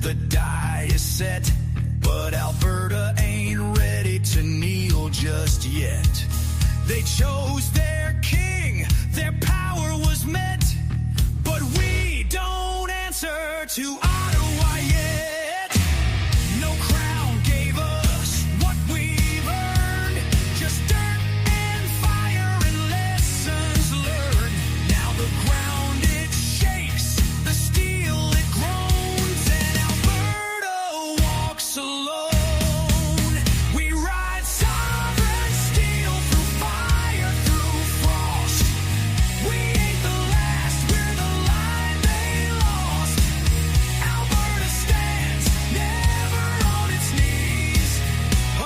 The die is set, but Alberta ain't ready to kneel just yet. They chose their king, their power was met, but we don't answer to Ottawa yet. No crown gave us what we've earned, just dirt and fire and lessons learned. Now the ground it shakes, the steel it groans, and Alberta walks alone. We ride sovereign steel through fire, through frost. We ain't the last, we're the line they lost. Alberta stands, never on its knees.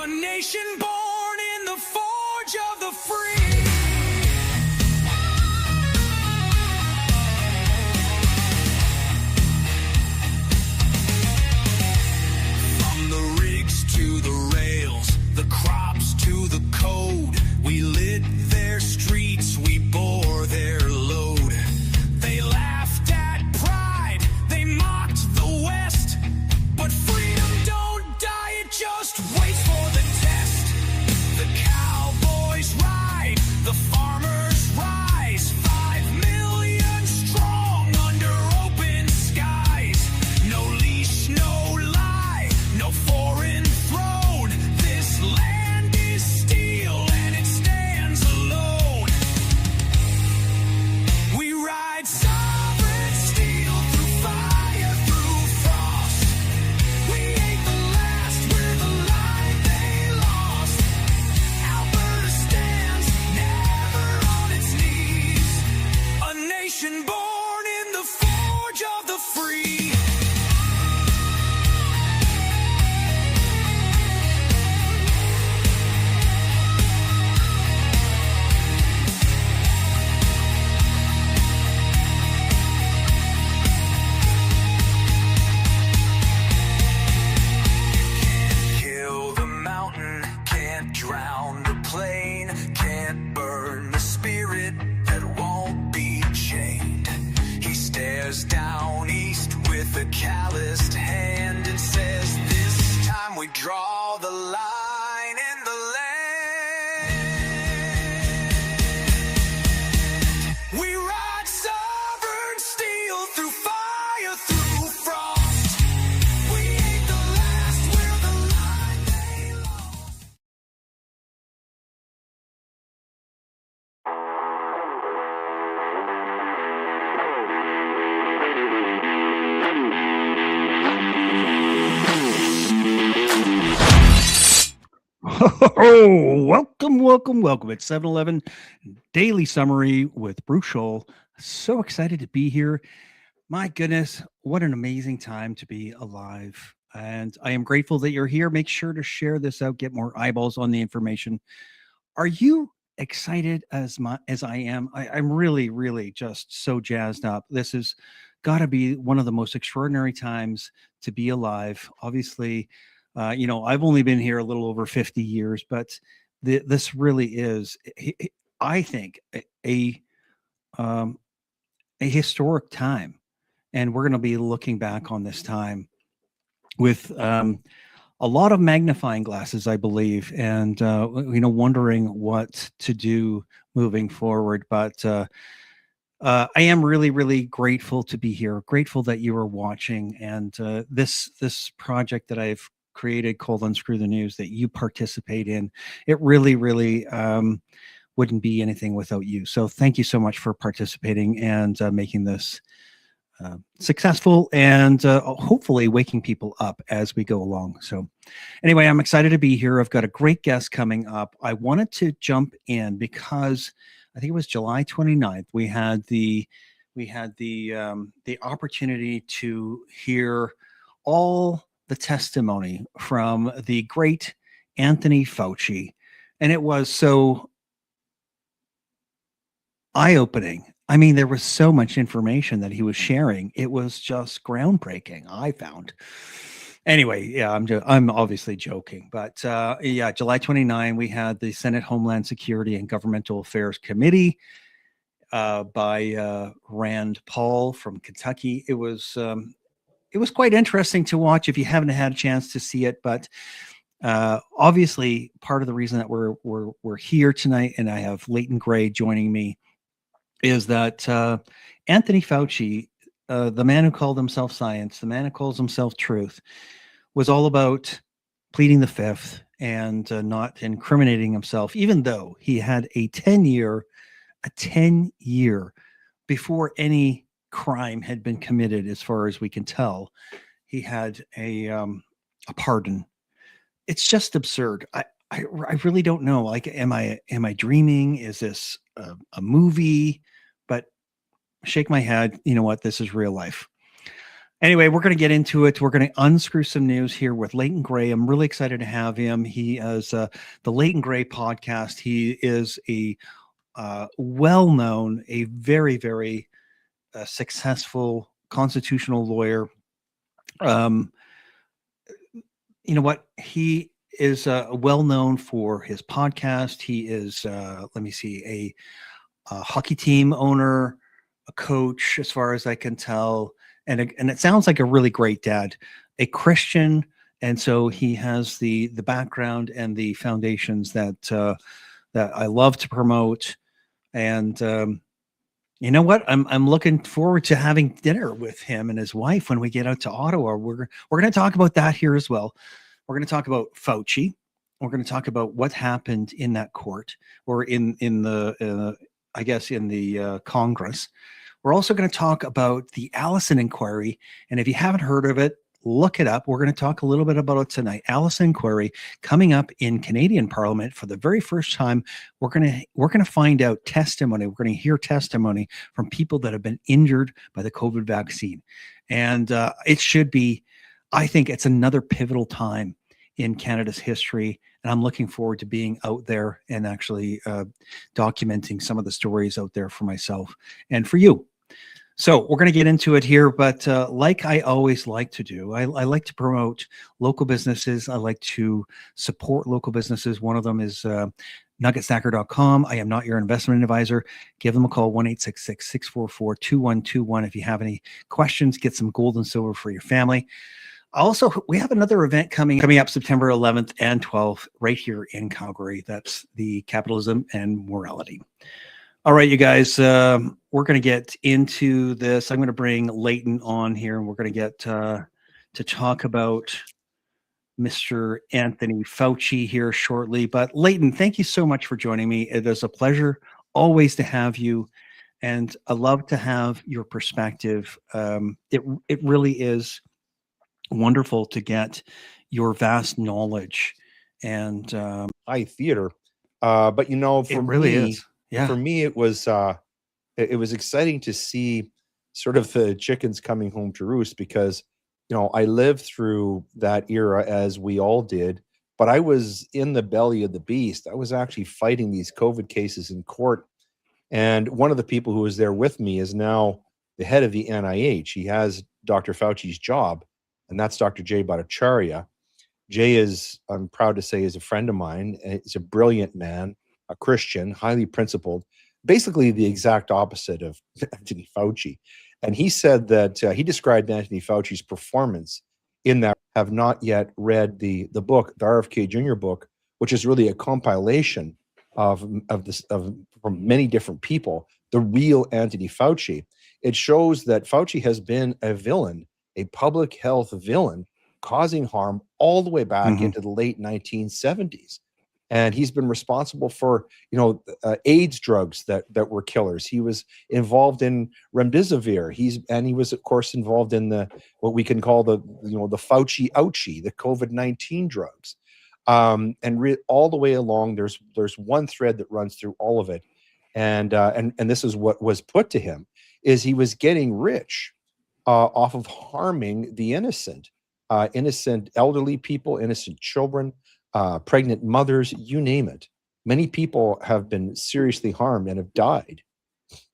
A nation born in the forge of the free. From the rigs to the rails, the crops to the code, we lit their streets, we bore their load. They laughed at pride, they mocked the West, but freedom don't die, it just waits for the test. The cowboys ride, the farmers rise, 5 million strong under open skies. No leash, no lie, no foreign throne. This land is steel and it stands alone. We ride sovereign steel through fire, through frost. We ain't the last, we're the line they lost. Alberta stands, never on its knees. A nation born in the forge of the free. Can't kill the mountain, can't drown the plain, can't burn the spirit that won't be chained. He stares down east with a calloused hand and says, this time we draw the line in the land. We ride sovereign steel through fire, through frost. We ain't the last, we're the line they lost. Oh, welcome. It's 7-Eleven Daily Summary with Bruce Scholl. So excited to be here. My goodness, what an amazing time to be alive. And I am grateful that you're here. Make sure to share this out, get more eyeballs on the information. Are you excited as I am? I'm really just so jazzed up. This has got to be one of the most extraordinary times to be alive. Obviously, I've only been here a little over 50 years, but this really is, I think, a historic time. And we're going to be looking back on this time with a lot of magnifying glasses, I believe, and wondering what to do moving forward. But I am really grateful to be here. Grateful that you are watching, and this project that I've created called Unscrew the News that you participate in. It really wouldn't be anything without you. So thank you so much for participating and making this successful and hopefully waking people up as we go along. So anyway, I'm excited to be here. I've got a great guest coming up. I wanted to jump in because I think it was July 29th. We had the opportunity to hear all the testimony from the great Anthony Fauci. And it was so eye-opening. I mean, there was so much information that he was sharing. It was just groundbreaking, I found. Anyway, yeah, I'm obviously joking. But July 29, we had the Senate Homeland Security and Governmental Affairs Committee by Rand Paul from Kentucky. It was it was quite interesting to watch if you haven't had a chance to see it. But obviously, part of the reason that we're here tonight, and I have Leighton Grey joining me, is that Anthony Fauci, the man who called himself science, the man who calls himself truth, was all about pleading the fifth and not incriminating himself, even though he had a 10-year before any crime had been committed, as far as we can tell. He had a pardon. It's just absurd. I really don't know. Like, am I dreaming? Is this a movie? But shake my head. You know what? This is real life. Anyway, we're going to get into it. We're going to unscrew some news here with Leighton Grey. I'm really excited to have him. He is the Leighton Grey podcast. He is a well-known, a very, very successful constitutional lawyer. You know what? He is well-known for his podcast. He is, a hockey team owner, a coach, as far as I can tell. And it sounds like a really great dad, a Christian. And so he has the background and the foundations that I love to promote. And you know what? I'm looking forward to having dinner with him and his wife when we get out to Ottawa. We're going to talk about that here as well. We're going to talk about Fauci. We're going to talk about what happened in that court, or in the Congress. We're also going to talk about the Allison Inquiry. And if you haven't heard of it, look it up. We're going to talk a little bit about it tonight. Allison Inquiry coming up in Canadian Parliament for the very first time. We're going to find out testimony. We're going to hear testimony from people that have been injured by the COVID vaccine. And it should be, I think it's another pivotal time in Canada's history. And I'm looking forward to being out there and actually documenting some of the stories out there for myself and for you. So we're going to get into it here, but like I always like to do, I like to promote local businesses. I like to support local businesses. One of them is nuggetstacker.com. I am not your investment advisor. Give them a call, 1-866-644-2121. If you have any questions, get some gold and silver for your family. Also, we have another event coming up September 11th and 12th right here in Calgary. That's the Capitalism and Morality. All right, you guys, we're going to get into this. I'm going to bring Leighton on here, and we're going to get to talk about Mr. Anthony Fauci here shortly. But Leighton, thank you so much for joining me. It is a pleasure always to have you, and I love to have your perspective. It really is wonderful to get your vast knowledge and high theater. But you know, for it really me, is. Yeah. For me, it was exciting to see sort of the chickens coming home to roost, because, you know, I lived through that era, as we all did, but I was in the belly of the beast. I was actually fighting these COVID cases in court. And one of the people who was there with me is now the head of the NIH. He has Dr. Fauci's job, and that's Dr. Jay Bhattacharya. Jay is, I'm proud to say, is a friend of mine. He's a brilliant man, a Christian, highly principled, basically the exact opposite of Anthony Fauci. And he said that he described Anthony Fauci's performance in that. Have not yet read the book, the RFK Jr. book, which is really a compilation from many different people, the real Anthony Fauci. It shows that Fauci has been a villain, a public health villain, causing harm all the way back into the late 1970s. And he's been responsible for, you know, AIDS drugs that were killers. He was involved in remdesivir. He was, of course, involved in what we can call the Fauci ouchie, the COVID-19 drugs. And all the way along, there's one thread that runs through all of it, and this is what was put to him: is he was getting rich off of harming the innocent elderly people, innocent children. Pregnant mothers, you name it. Many people have been seriously harmed and have died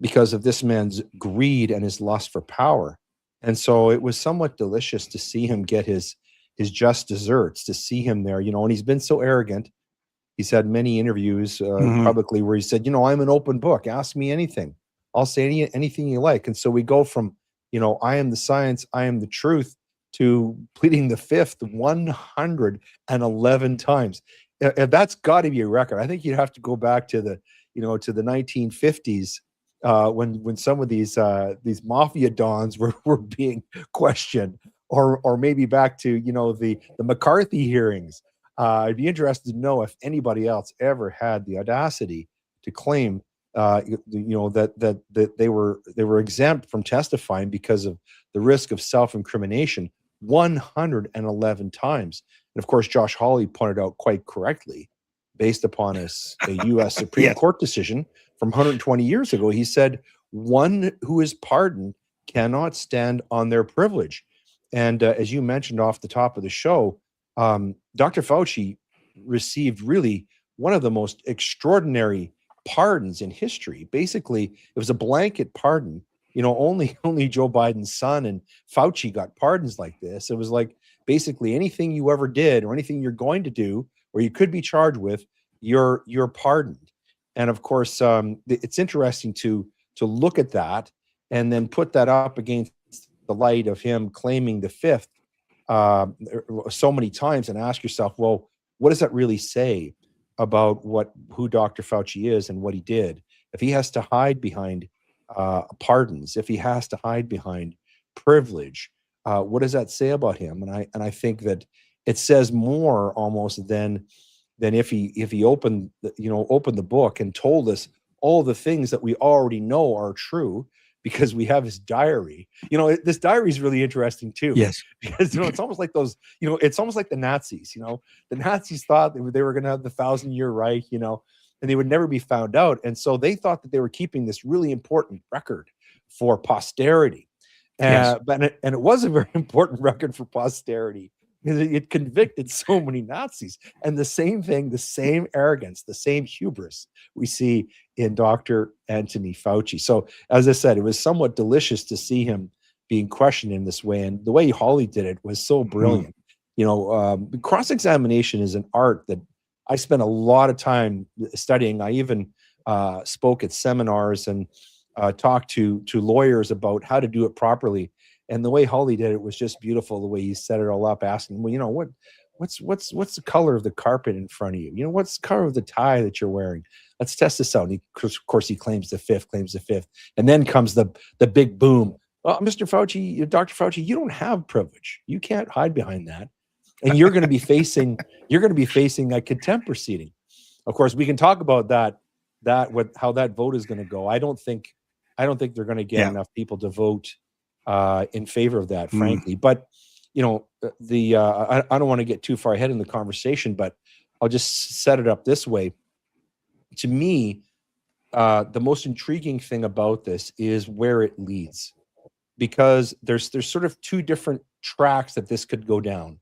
because of this man's greed and his lust for power. And so it was somewhat delicious to see him get his just desserts, to see him there, you know, and he's been so arrogant. He's had many interviews publicly where he said, you know, I'm an open book. Ask me anything. I'll say anything you like. And so we go from, you know, I am the science, I am the truth, to pleading the fifth 111 times. And that's got to be a record. I think you'd have to go back to the, to the 1950s when some of these mafia dons were being questioned, or maybe back to the McCarthy hearings. I'd be interested to know if anybody else ever had the audacity to claim that they were exempt from testifying because of the risk of self-incrimination 111 times. And of course, Josh Hawley pointed out quite correctly, based upon a U.S. Supreme Yes. Court decision from 120 years ago, he said, one who is pardoned cannot stand on their privilege. And as you mentioned off the top of the show, Dr. Fauci received really one of the most extraordinary pardons in history. Basically, it was a blanket pardon. Only Joe Biden's son and Fauci got pardons like this. It was like basically anything you ever did or anything you're going to do or you could be charged with, you're pardoned. And of course, it's interesting to look at that and then put that up against the light of him claiming the fifth so many times and ask yourself, well, what does that really say about who Dr. Fauci is and what he did? If he has to hide behind pardons, if he has to hide behind privilege, what does that say about him? And I think that it says more almost than if he opened the book and told us all the things that we already know are true, because we have his diary. This diary is really interesting too. Yes. Because it's almost like those, it's almost like the Nazis. The Nazis thought they were going to have the 1,000-year Reich, and they would never be found out. And so they thought that they were keeping this really important record for posterity. Yes. And it was a very important record for posterity, because it convicted so many Nazis. And the same thing, the same arrogance, the same hubris we see in Dr. Anthony Fauci. So as I said, it was somewhat delicious to see him being questioned in this way. And the way Hawley did it was so brilliant. Cross-examination is an art that I spent a lot of time studying. I even spoke at seminars and talked to lawyers about how to do it properly. And the way Hawley did it was just beautiful. The way he set it all up, asking, well, what's the color of the carpet in front of you? What's the color of the tie that you're wearing? Let's test this out. And of course, he claims the fifth. And then comes the big boom. Well, Mr. Fauci, Dr. Fauci, you don't have privilege. You can't hide behind that. And you're going to be facing a contempt proceeding. Of course, we can talk about how that vote is going to go. I don't think they're going to get enough people to vote in favor of that, frankly. But I don't want to get too far ahead in the conversation, but I'll just set it up this way. To me, the most intriguing thing about this is where it leads, because there's sort of two different tracks that this could go down,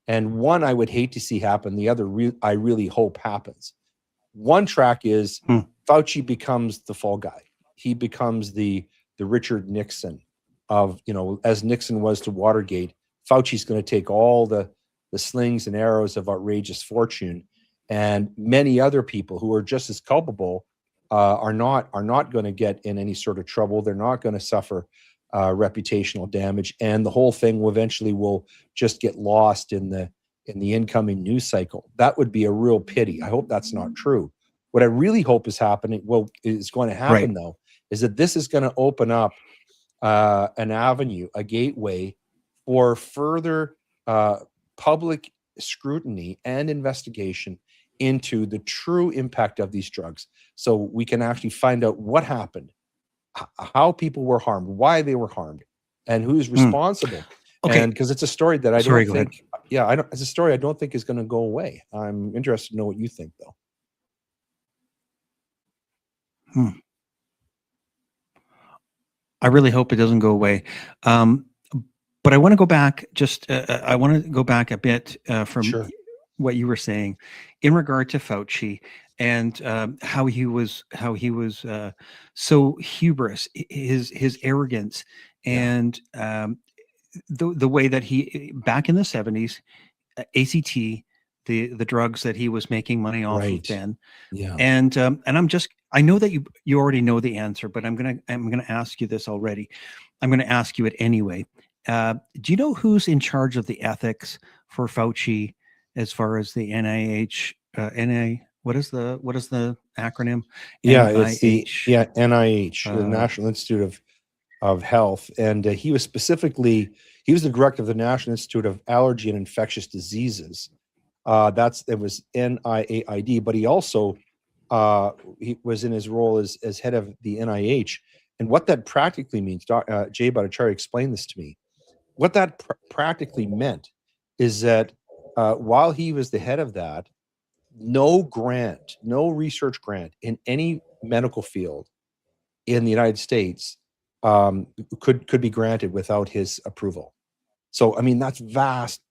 and one I would hate to see happen. The other I really hope happens. One track is Fauci becomes the fall guy. He becomes the Richard Nixon of, as Nixon was to Watergate. Fauci's going to take all the slings and arrows of outrageous fortune, and many other people who are just as culpable are not going to get in any sort of trouble. They're not going to suffer reputational damage, and the whole thing will just get lost in the incoming news cycle. That would be a real pity. I hope that's not true. What I really hope is going to happen, though, is that this is going to open up an avenue, a gateway for further public scrutiny and investigation into the true impact of these drugs, so we can actually find out what happened, how people were harmed, why they were harmed, and who's responsible. Okay, and because it's a story that it's a story I don't think is going to go away. I'm interested to know what you think, though. I really hope it doesn't go away. But I want to go back I want to go back a bit from what you were saying in regard to Fauci and how he was so hubris, his arrogance, and the way that he, back in the 70s, ACT, the drugs that he was making money off of then. And I know that you already know the answer, but I'm gonna ask you this already. I'm gonna ask you it anyway. Do you know who's in charge of the ethics for Fauci as far as the NIH? What is the acronym? Yeah, it's the NIH. NIH, the National Institute of Health, and he was the director of the National Institute of Allergy and Infectious Diseases. It was NIAID, but he also he was in his role as head of the NIH. And what that practically means, Jay Bhattacharya explained this to me. What that practically meant is that while he was the head of that, no research grant in any medical field in the United States could be granted without his approval. So, I mean, that's vast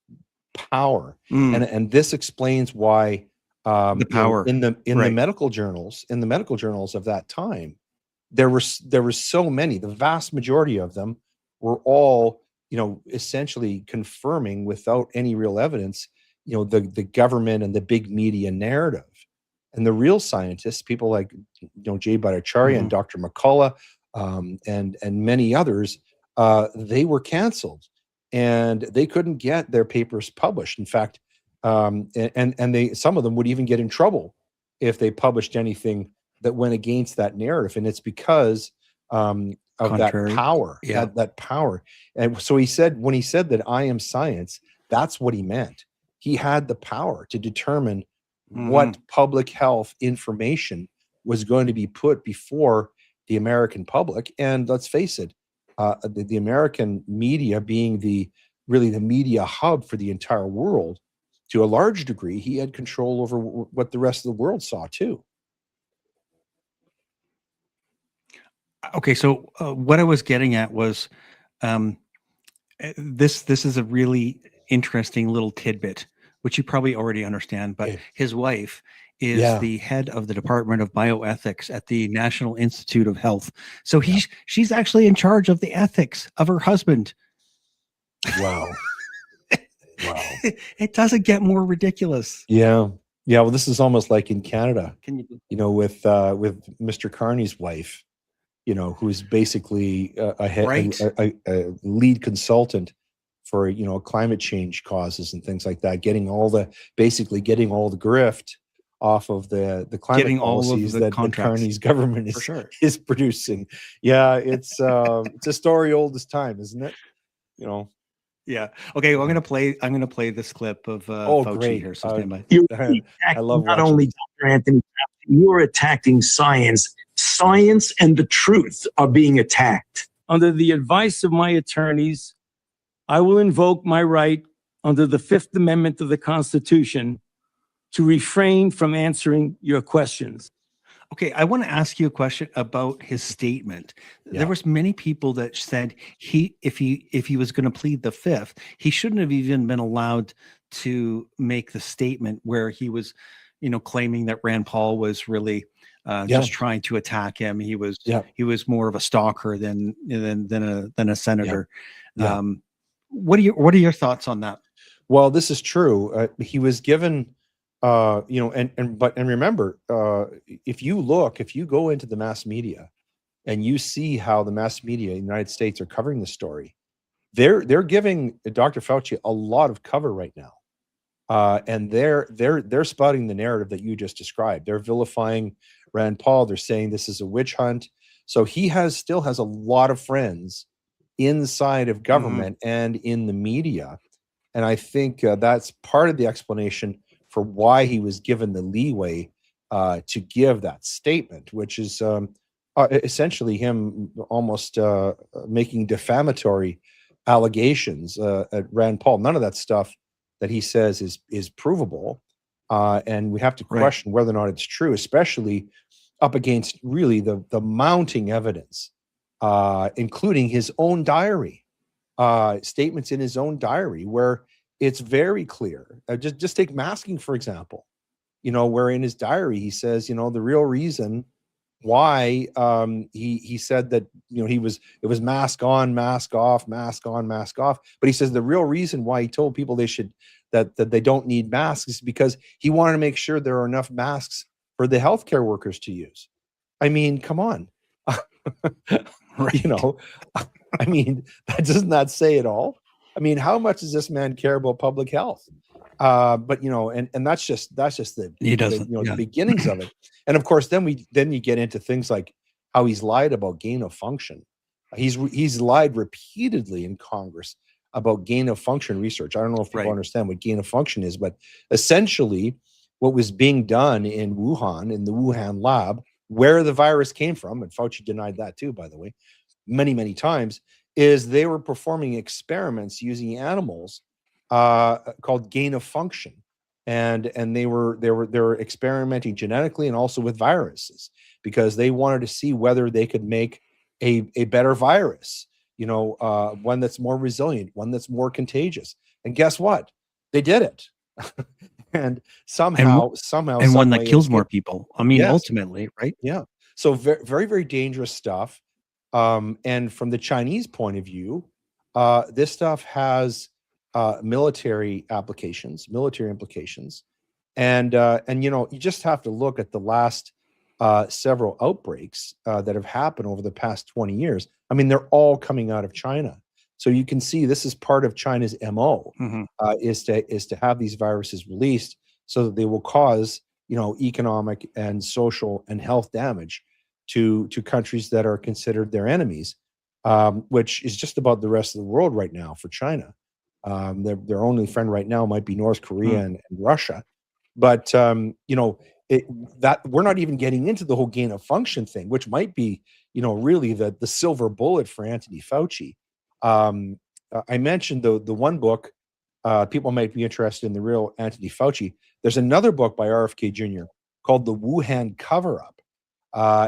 power, and this explains why the power in the medical journals of that time, there were so many. The vast majority of them were all essentially confirming without any real evidence the government and the big media narrative. And the real scientists, people like Jay Bhattacharya and Dr. McCullough and many others, they were canceled and they couldn't get their papers published. In fact, some of them would even get in trouble if they published anything that went against that narrative. And it's because of Contrary. that power, that power. And so when he said that I am science, that's what he meant. He had the power to determine what public health information was going to be put before the American public. And let's face it, the American media being really the media hub for the entire world, to a large degree, he had control over what the rest of the world saw too. Okay, so what I was getting at was this is a really interesting little tidbit, which you probably already understand, but his wife is the head of the Department of Bioethics at the National Institute of Health. So she's actually in charge of the ethics of her husband. Wow. Wow. It doesn't get more ridiculous. Yeah. Yeah. Well, this is almost like in Canada, with Mr. Carney's wife, who's basically a lead consultant for, climate change causes and things like that, getting all the grift off of the climate policies that Carney's government is producing. Yeah. It's a story old as time, isn't it? Yeah. Okay. Well, I'm gonna play this clip of Fauci great. here. So stand by. I love not only Dr. Anthony, you're attacking science. Science and the truth are being attacked. Under the advice of my attorneys, I will invoke my right under the Fifth Amendment of the Constitution to refrain from answering your questions. Okay, I want to ask you a question about his statement. Yeah. There was many people that said if he was going to plead the fifth, he shouldn't have even been allowed to make the statement where he was, claiming that Rand Paul was really just trying to attack him. He was more of a stalker than a senator. Yeah. What are your thoughts on that? Well, this is true. He was given. And remember, if you go into the mass media and you see how the mass media in the United States are covering the story, they're giving Dr. Fauci a lot of cover right now. And they're spouting the narrative that you just described. They're vilifying Rand Paul. They're saying this is a witch hunt. So he still has a lot of friends inside of government and in the media. And I think that's part of the explanation for why he was given the leeway to give that statement, which is essentially him almost making defamatory allegations at Rand Paul. None of that stuff that he says is provable, and we have to question whether or not it's true, especially up against really the mounting evidence, including his own diary, statements in his own diary where it's very clear. Just take masking, for example, where in his diary he says, the real reason why he said that, it was mask on, mask off, mask on, mask off. But he says the real reason why he told people that they don't need masks is because he wanted to make sure there are enough masks for the healthcare workers to use. I mean, come on. Right. You know, I mean, that does not say it all. I mean, how much does this man care about public health? But you know, and that's just the He doesn't. the beginnings of it. And of course, then you get into things like how he's lied about gain of function. He's lied repeatedly in Congress about gain of function research. I don't know if people understand what gain of function is, but essentially what was being done in Wuhan, in the Wuhan lab, where the virus came from, and Fauci denied that too, by the way, many, many times, is they were performing experiments using animals called gain of function. And they were experimenting genetically and also with viruses because they wanted to see whether they could make a better virus, you know, one that's more resilient, one that's more contagious. And guess what? They did it. And somehow, and one that kills more people. I mean, ultimately, right? Yeah. So very, very, very dangerous stuff. And from the Chinese point of view, this stuff has military implications, and you know, you just have to look at the last several outbreaks that have happened over the past 20 years. I mean, they're all coming out of China. So you can see this is part of China's MO, is to have these viruses released so that they will cause, you know, economic and social and health damage to countries that are considered their enemies, which is just about the rest of the world right now for China. Their only friend right now might be North Korea and Russia, but you know, that we're not even getting into the whole gain of function thing, which might be, you know, really the silver bullet for Anthony Fauci. I mentioned the one book. People might be interested in the real Anthony Fauci. There's another book by RFK Jr. called The Wuhan Cover-Up,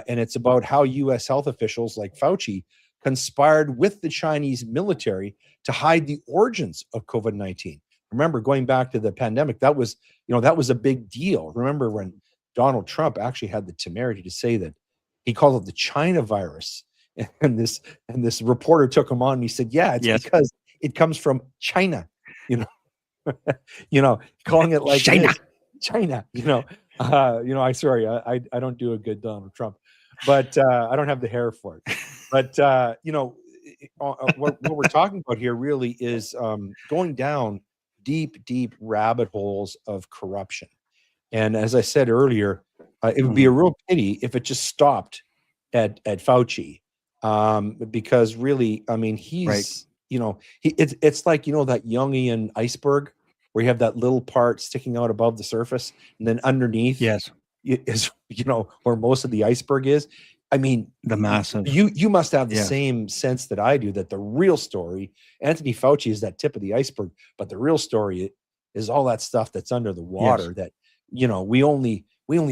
and it's about how U.S. health officials like Fauci conspired with the Chinese military to hide the origins of COVID-19. Remember, going back to the pandemic, that was a big deal. Remember when Donald Trump actually had the temerity to say that he called it the China virus, and this reporter took him on and he said, "Yeah, it's because it comes from China." You know, calling it like China. You know, I don't do a good Donald Trump, but I don't have the hair for it. But you know, what we're talking about here really is going down deep rabbit holes of corruption. And as I said earlier, it would be a real pity if it just stopped at Fauci, because really, I mean, he's you know, it's like, you know, that Jungian iceberg where you have that little part sticking out above the surface, and then underneath is, you know, where most of the iceberg is. I mean, the massive. You must have the same sense that I do, that the real story, Anthony Fauci, is that tip of the iceberg, but the real story is all that stuff that's under the water that, you know, we only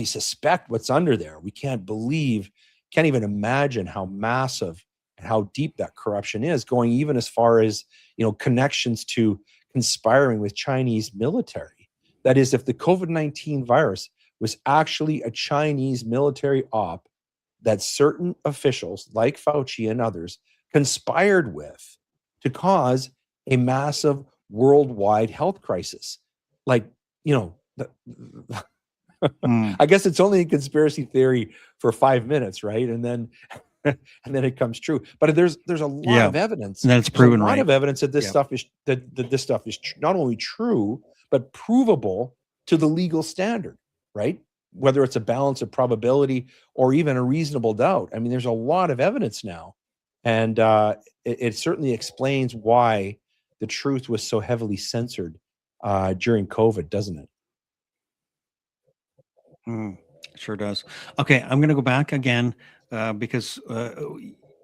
suspect what's under there. We can't even imagine how massive and how deep that corruption is, going even as far as, you know, connections to conspiring with Chinese military. That is, if the COVID-19 virus was actually a Chinese military op that certain officials like Fauci and others conspired with to cause a massive worldwide health crisis. Like, you know, I guess it's only a conspiracy theory for 5 minutes, right? And then it comes true. But there's a lot of evidence. And that's proven, a lot of evidence that this stuff is that this stuff is not only true but provable to the legal standard, right? Whether it's a balance of probability or even a reasonable doubt. I mean, there's a lot of evidence now, and it certainly explains why the truth was so heavily censored during COVID, doesn't it? Sure does. Okay, I'm going to go back again because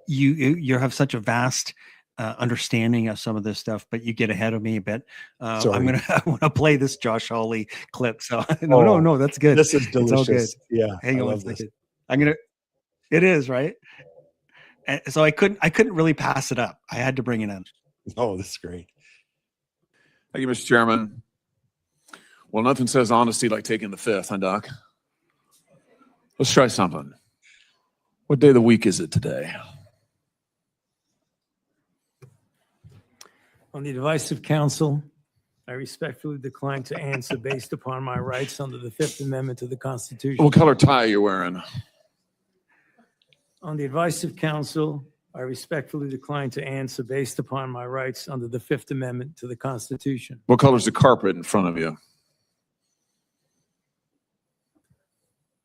you have such a vast understanding of some of this stuff, but you get ahead of me a bit. I want to play this Josh Hawley clip. So no, that's good. This is delicious. It's all good. Yeah, hang on a second. It is right. And so I couldn't really pass it up. I had to bring it in. Oh, this is great. Thank you, Mr. Chairman. Well, nothing says honesty like taking the fifth, huh, Doc? Let's try something. What day of the week is it today? On the advice of counsel, I respectfully decline to answer based upon my rights under the Fifth Amendment to the Constitution. What color tie are you wearing? On the advice of counsel, I respectfully decline to answer based upon my rights under the Fifth Amendment to the Constitution. What color is the carpet in front of you?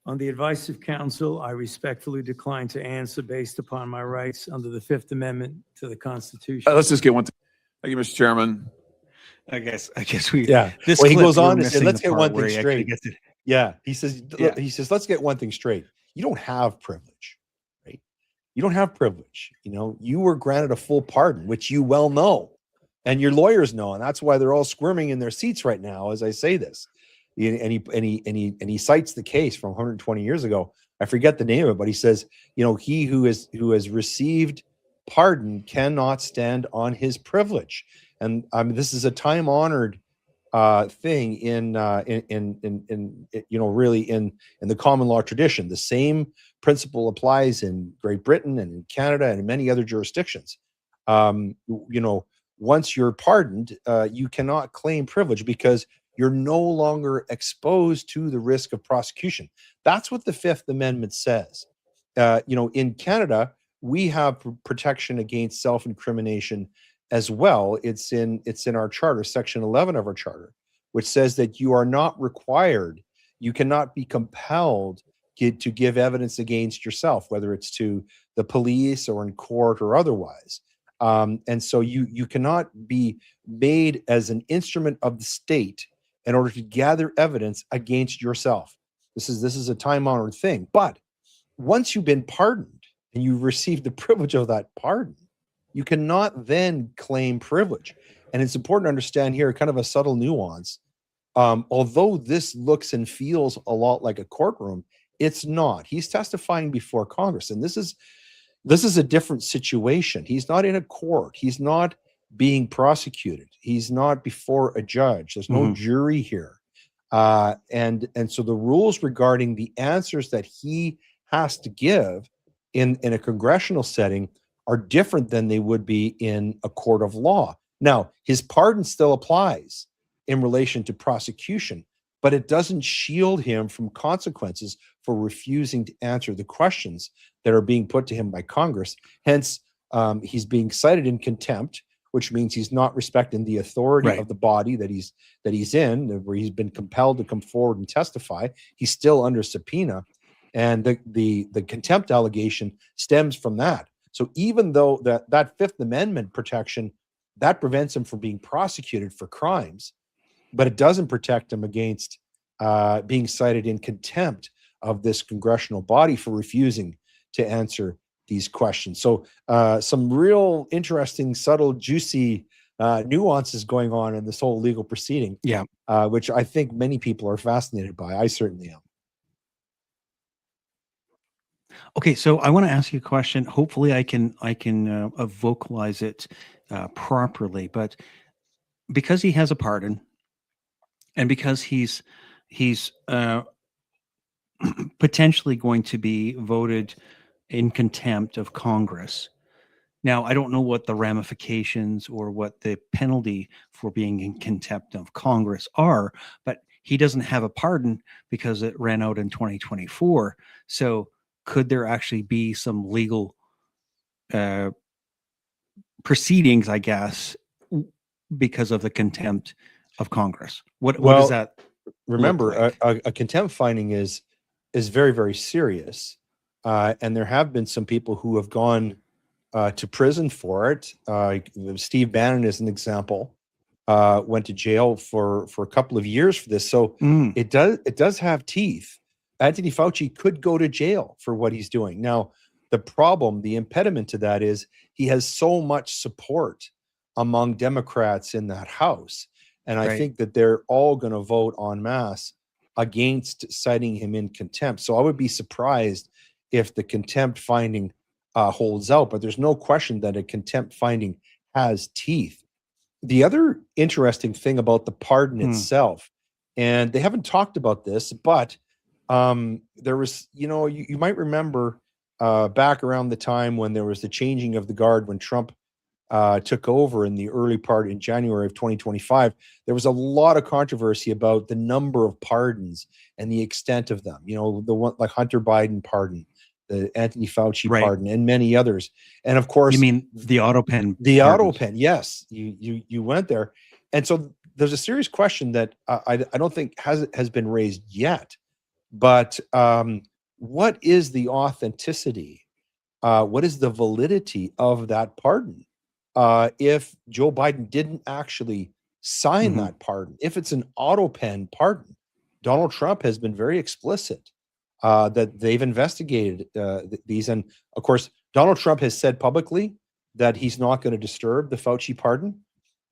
On the advice of counsel, I respectfully decline to answer based upon my rights under the Fifth Amendment to the Constitution. Let's just get one thing. Thank you, Mr. Chairman. I guess we. Yeah. This Well, he clip, goes we're on to say, missing let's the get part one where thing he actually straight. gets it. Yeah. He says, Yeah. let's get one thing straight. You don't have privilege, right? You don't have privilege. You know, you were granted a full pardon, which you well know, and your lawyers know, and that's why they're all squirming in their seats right now as I say this. And he cites the case from 120 years ago. I forget the name of it, but he says, you know, he who has received pardon cannot stand on his privilege. And this is a time-honored thing in really in the common law tradition. The same principle applies in Great Britain and in Canada and in many other jurisdictions. Once you're pardoned, you cannot claim privilege because you're no longer exposed to the risk of prosecution. That's what the Fifth Amendment says. In Canada, we have protection against self-incrimination as well. It's in our charter, section 11 of our charter, which says that you are not required, you cannot be compelled to give evidence against yourself, whether it's to the police or in court or otherwise. And so you cannot be made as an instrument of the state in order to gather evidence against yourself. This is a time-honored thing. But once you've been pardoned and you've received the privilege of that pardon, you cannot then claim privilege. And it's important to understand here kind of a subtle nuance. Although this looks and feels a lot like a courtroom, it's not. He's testifying before Congress, and this is a different situation. He's not in a court. He's not being prosecuted. He's not before a judge. There's no jury here. And so the rules regarding the answers that he has to give in a congressional setting are different than they would be in a court of law. Now, his pardon still applies in relation to prosecution, but it doesn't shield him from consequences for refusing to answer the questions that are being put to him by Congress. Hence, he's being cited in contempt, which means he's not respecting the authority of the body that he's in, where he's been compelled to come forward and testify. He's still under subpoena, and the contempt allegation stems from that. So even though that Fifth Amendment protection, that prevents him from being prosecuted for crimes, but it doesn't protect him against being cited in contempt of this congressional body for refusing to answer these questions. So some real interesting, subtle, juicy nuances going on in this whole legal proceeding. Yeah. Which I think many people are fascinated by. I certainly am. Okay, so I want to ask you a question. Hopefully, I can vocalize it properly. But because he has a pardon, and because he's potentially going to be voted in contempt of Congress. Now, I don't know what the ramifications or what the penalty for being in contempt of Congress are, but he doesn't have a pardon because it ran out in 2024. So could there actually be some legal proceedings, I guess, because of the contempt of Congress? What does that remember? look like? A contempt finding is very, very serious. And there have been some people who have gone to prison for it. Steve Bannon is an example. Went to jail for a couple of years for this. So it does have teeth. Anthony Fauci could go to jail for what he's doing. Now, the impediment to that is he has so much support among Democrats in that House. And I think that they're all going to vote en masse against citing him in contempt. So I would be surprised if the contempt finding holds out, but there's no question that a contempt finding has teeth. The other interesting thing about the pardon itself, and they haven't talked about this, but there was, you might remember back around the time when there was the changing of the guard when Trump took over in the early part in January of 2025, there was a lot of controversy about the number of pardons and the extent of them. The one like Hunter Biden pardon, the Anthony Fauci Right. pardon, and many others. And of course, You mean the auto pen? the pardons. auto pen. Yes, you went there. And so there's a serious question that I don't think has been raised yet. But what is the authenticity? What is the validity of that pardon? If Joe Biden didn't actually sign Mhm. that pardon, if it's an auto pen pardon, Donald Trump has been very explicit that they've investigated these. And of course, Donald Trump has said publicly that he's not going to disturb the Fauci pardon.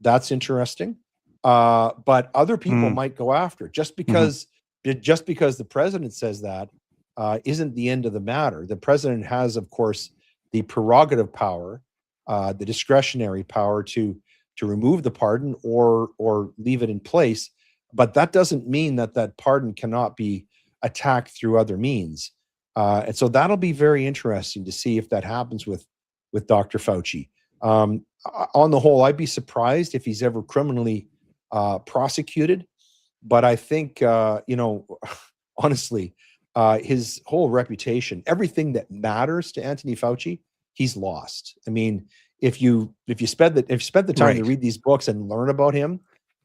That's interesting. But other people might go after it. Just because the president says that isn't the end of the matter. The president has, of course, the prerogative power, the discretionary power to remove the pardon or leave it in place. But that doesn't mean that pardon cannot be attacked through other means. And so that'll be very interesting to see if that happens with Dr. Fauci. On the whole, I'd be surprised if he's ever criminally prosecuted. But I think, honestly, his whole reputation, everything that matters to Anthony Fauci, he's lost. I mean, if you spend the time to read these books and learn about him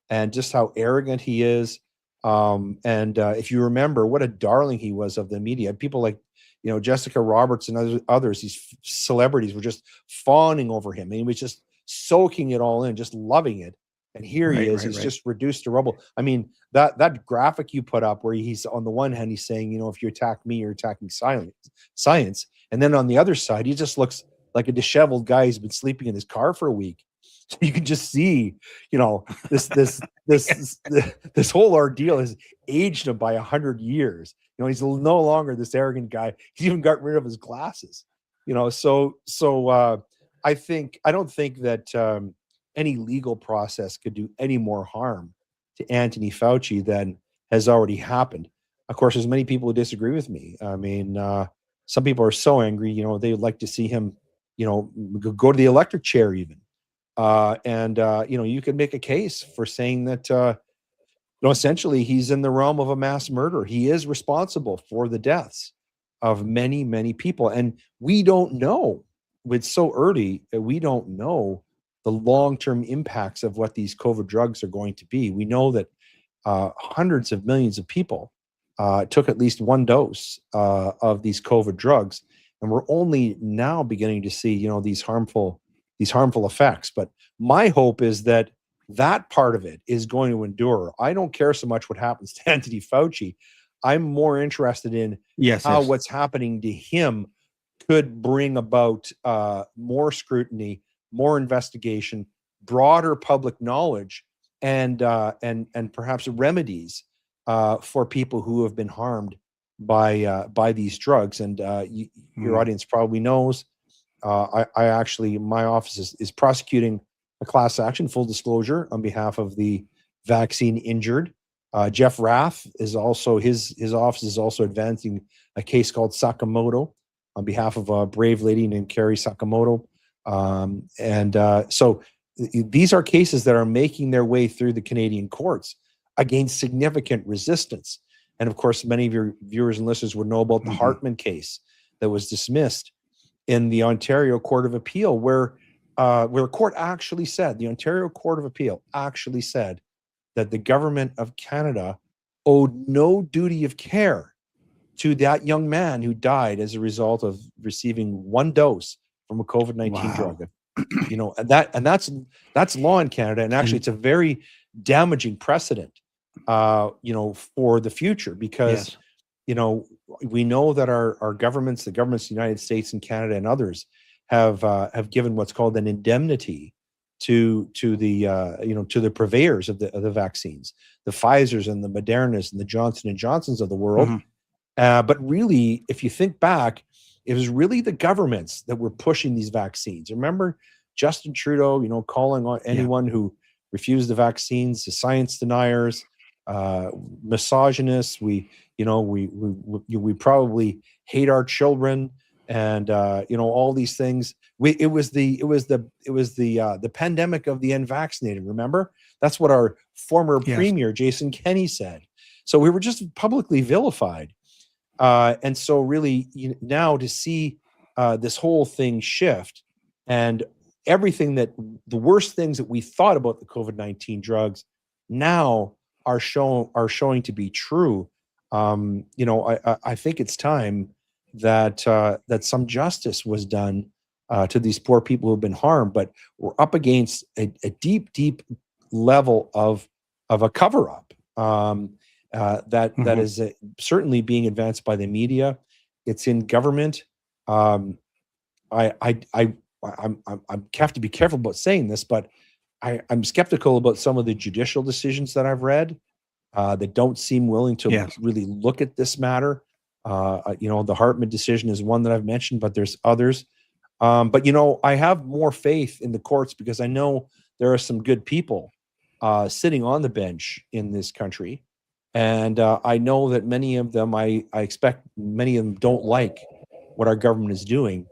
and just how arrogant he is, and if you remember what a darling he was of the media, people like Jessica Roberts and others, these celebrities were just fawning over him, and he was just soaking it all in, just loving it. And here he is, he's just reduced to rubble. I mean, that graphic you put up where he's on the one hand, he's saying, if you attack me, you're attacking science. And then on the other side, he just looks like a disheveled guy who's been sleeping in his car for a week. So you can just see, this whole ordeal has aged him by 100 years. He's no longer this arrogant guy. He's even got rid of his glasses. So I don't think that any legal process could do any more harm to Anthony Fauci than has already happened. Of course, there's many people who disagree with me. I mean, some people are so angry, they would like to see him, go to the electric chair even. You could make a case for saying that, essentially he's in the realm of a mass murder. He is responsible for the deaths of many, many people. And we don't know, it's so early, we don't know the long-term impacts of what these COVID drugs are going to be. We know that hundreds of millions of people took at least one dose of these COVID drugs, and we're only now beginning to see, these harmful effects. But my hope is that part of it is going to endure. I don't care so much what happens to Anthony Fauci. I'm more interested in how what's happening to him could bring about more scrutiny, more investigation, broader public knowledge, and perhaps remedies for people who have been harmed by these drugs. And your audience probably knows, my office is prosecuting a class action, full disclosure, on behalf of the vaccine injured. Jeff Rath is also, his office is also advancing a case called Sakamoto on behalf of a brave lady named Carrie Sakamoto. So these are cases that are making their way through the Canadian courts against significant resistance. And of course, many of your viewers and listeners would know about the Hartman case that was dismissed in the Ontario Court of Appeal, where the court actually said, the Ontario Court of Appeal actually said that the government of Canada owed no duty of care to that young man who died as a result of receiving one dose from a COVID-19 drug. And that's law in Canada. And actually, it's a very damaging precedent, for the future, because, we know that our governments, the governments of the United States and Canada and others, have given what's called an indemnity to the purveyors of the vaccines, the Pfizers and the Modernas and the Johnson & Johnsons of the world. But really, if you think back, it was really the governments that were pushing these vaccines. Remember Justin Trudeau, calling on anyone who refused the vaccines, the science deniers, misogynists. We probably hate our children, and all these things. It was the pandemic of the unvaccinated. Remember, that's what our former premier Jason Kenney said. So we were just publicly vilified. And so really now to see this whole thing shift, and everything that the worst things that we thought about the COVID-19 drugs now are showing to be true. I think it's time that that some justice was done to these poor people who have been harmed. But we're up against a deep level of a cover-up that is certainly being advanced by the media. It's in government. I have to be careful about saying this, but I'm skeptical about some of the judicial decisions that I've read that don't seem willing to really look at this matter. The Hartman decision is one that I've mentioned, but there's others. But I have more faith in the courts because I know there are some good people sitting on the bench in this country, and I know that many of them, I expect many of them don't like what our government is doing.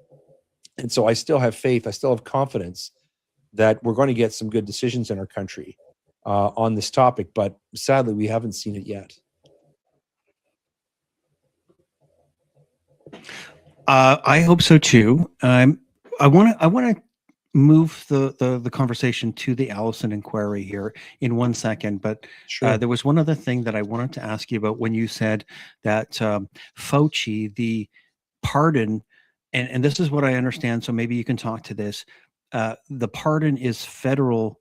And so I still have faith, I still have confidence that we're going to get some good decisions in our country on this topic, but sadly, we haven't seen it yet. I hope so too. I want to move the conversation to the Allison Inquiry here in 1 second, but there was one other thing that I wanted to ask you about when you said that Fauci, the pardon, and this is what I understand, so maybe you can talk to this. The pardon is federal